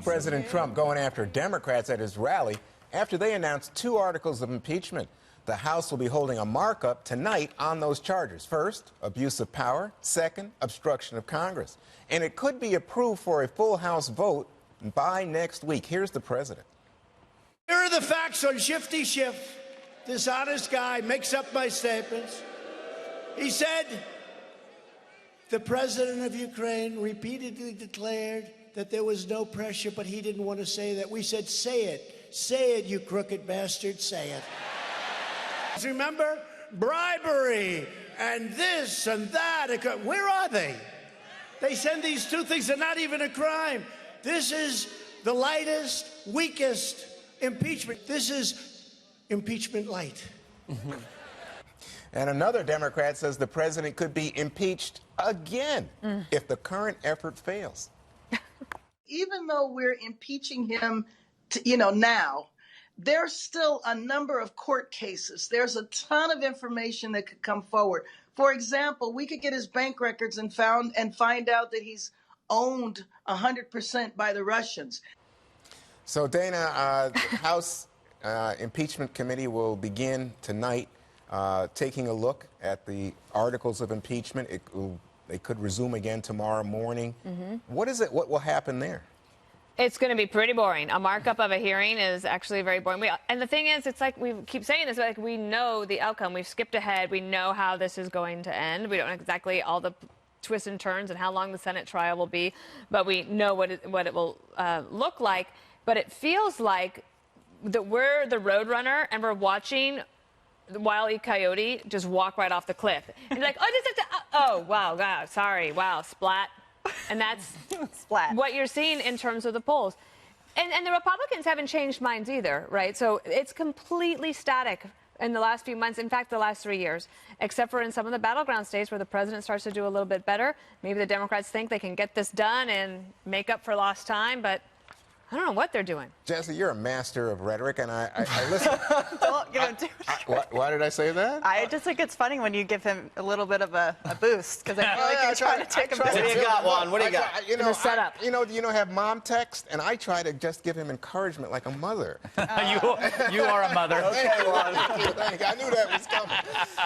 President Trump going after Democrats at his rally after they announced 2 articles of impeachment. The House will be holding a markup tonight on those charges. First, abuse of power. Second, obstruction of Congress. And it could be approved for a full House vote by next week. Here's the president. Here are the facts on Shifty Schiff. This honest guy makes up my statements. He said the president of Ukraine repeatedly declared that there was no pressure, but he didn't want to say that. We said, say it. Say it, you crooked bastard. Say it. Remember? Bribery and this and that. Where are they? They send these 2 things. They're not even a crime. This is the lightest, weakest impeachment. This is impeachment light. And another Democrat says the president could be impeached again if the current effort fails. Even though we're impeaching him, now, there's still a number of court cases. There's a ton of information that could come forward. For example, we could get his bank records and find out that he's owned 100% by the Russians. So, Dana, the House Impeachment Committee will begin tonight taking a look at the articles of impeachment. They could resume again tomorrow morning. What is it? What will happen there? It's going to be pretty boring. A markup of a hearing is actually very boring. And the thing is, it's like we keep saying this, like we know the outcome. We've skipped ahead. We know how this is going to end. We don't know exactly all the twists and turns and how long the Senate trial will be, but we know what it will look like. But it feels like that we're the roadrunner and we're watching the Wile E. Coyote just walk right off the cliff. And you're like, oh, wow, God, sorry, wow, splat. And that's splat. What you're seeing in terms of the polls. And the Republicans haven't changed minds either, right? So it's completely static in the last few months, in fact, the last 3 years, except for in some of the battleground states where the president starts to do a little bit better. Maybe the Democrats think they can get this done and make up for lost time, but I don't know what they're doing. Jesse, you're a master of rhetoric, and I listen. Don't give him too much. Why did I say that? I just think it's funny when you give him a little bit of a boost, because I feel like you're trying to take him down. What do you got, Juan? What do you got? The setup. Have mom text, and I try to just give him encouragement like a mother. You are a mother. Okay, Juan. Thank you. I knew that was coming.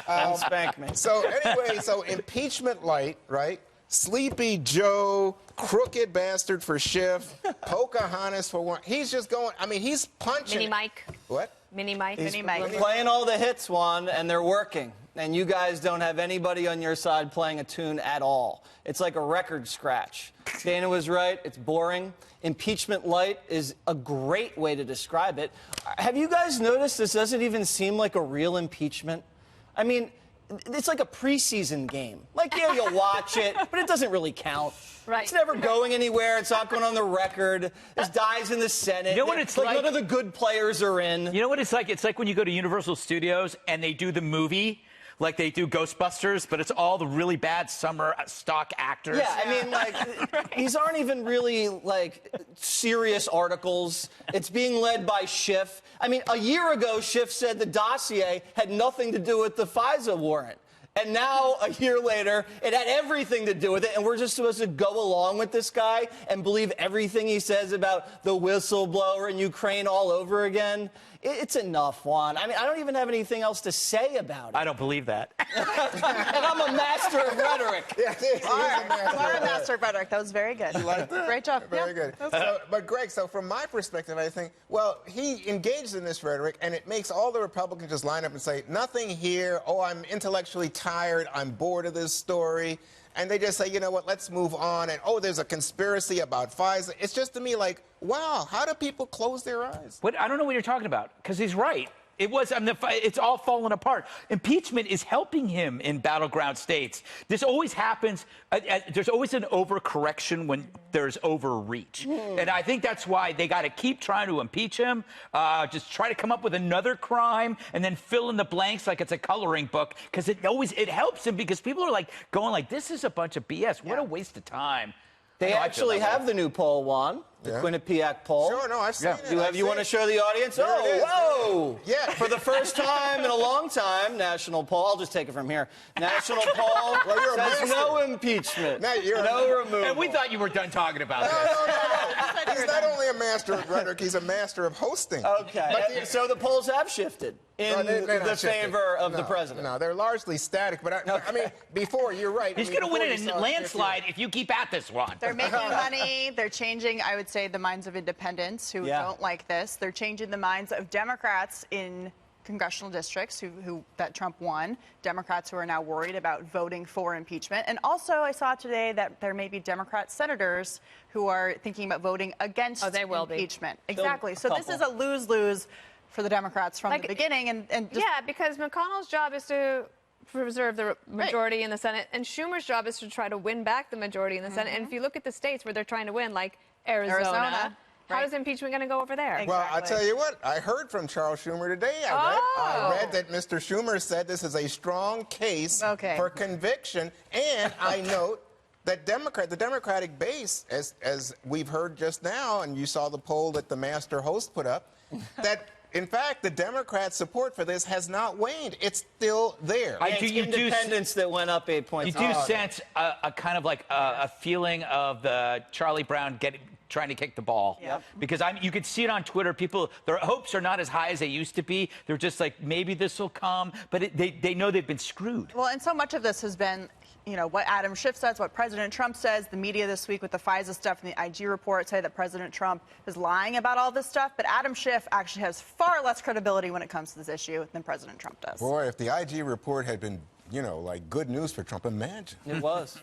Don't spank me. So anyway, impeachment light, right? Sleepy Joe, crooked bastard for Schiff, Pocahontas for one. He's just going, he's punching. Mini Mike. What? Mini Mike. He's playing all the hits, Juan, and they're working. And you guys don't have anybody on your side playing a tune at all. It's like a record scratch. Dana was right. It's boring. Impeachment light is a great way to describe it. Have you guys noticed this doesn't even seem like a real impeachment? I mean, it's like a preseason game. Like, yeah, you'll watch it, but it doesn't really count. Right. It's never going anywhere. It's not going on the record. There's dies in the Senate. You know what it's like? None of the good players are in. You know what it's like? It's like when you go to Universal Studios and they do the movie, like they do Ghostbusters, but it's all the really bad summer stock actors. Yeah, I mean, like, these aren't even really, like, serious articles. It's being led by Schiff. I mean, a year ago, Schiff said the dossier had nothing to do with the FISA warrant. And now, a year later, it had everything to do with it, and we're just supposed to go along with this guy and believe everything he says about the whistleblower in Ukraine all over again? It's enough, Juan. I mean, I don't even have anything else to say about it. I don't believe that. And I'm a master of rhetoric. You are a master of rhetoric. That was very good. You like that? Great job. Very good. But Greg, so from my perspective, I think, well, he engaged in this rhetoric, and it makes all the Republicans just line up and say, nothing here. Oh, I'm intellectually tired. I'm bored of this story. And they just say, you know what, let's move on. And, oh, there's a conspiracy about FISA. It's just to me like, wow, how do people close their eyes? I don't know what you're talking about, because he's right. It's all falling apart. Impeachment is helping him in battleground states. This always happens. There's always an overcorrection when there's overreach. And I think that's why they got to keep trying to impeach him, just try to come up with another crime and then fill in the blanks like it's a coloring book, because it helps him, because people are like going like, this is a bunch of BS. What a waste of time. They actually have the new poll, Juan. The Quinnipiac poll. Sure, no, I've seen it. You want to show the audience? There it is. Whoa! Yeah. For the first time in a long time, national poll. I'll just take it from here. National poll says no impeachment, no removal. And we thought you were done talking about No. He's not only a master of rhetoric, he's a master of hosting. Okay. So the polls have shifted in they're not the favor of the president. No, they're largely static. But I mean, before, you're right. He's going to win in a landslide if you keep at this one. They're making money. They're changing, I would say, the minds of independents who don't like this. They're changing the minds of Democrats in congressional districts that Trump won, Democrats who are now worried about voting for impeachment. And also, I saw today that there may be Democrat senators who are thinking about voting against impeachment. Exactly. So this is a lose-lose for the Democrats from the beginning. And just because McConnell's job is to preserve the majority in the Senate, and Schumer's job is to try to win back the majority in the Senate. And if you look at the states where they're trying to win, like Arizona. How is impeachment going to go over there? Exactly. Well, I'll tell you what. I heard from Charles Schumer today. I read that Mr. Schumer said this is a strong case for conviction. And I note that the Democratic base, as we've heard just now, and you saw the poll that the master host put up, that in fact, the Democrat support for this has not waned. It's still there. Independents that went up 8 points. You do sense a kind of like a feeling of the Charlie Brown trying to kick the ball. Because you could see it on Twitter. People, their hopes are not as high as they used to be. They're just like, maybe this will come. But they know they've been screwed. Well, and so much of this has been, what Adam Schiff says, what President Trump says. The media this week with the FISA stuff and the IG report say that President Trump is lying about all this stuff. But Adam Schiff actually has far less credibility when it comes to this issue than President Trump does. Boy, if the IG report had been, like good news for Trump, imagine. It was.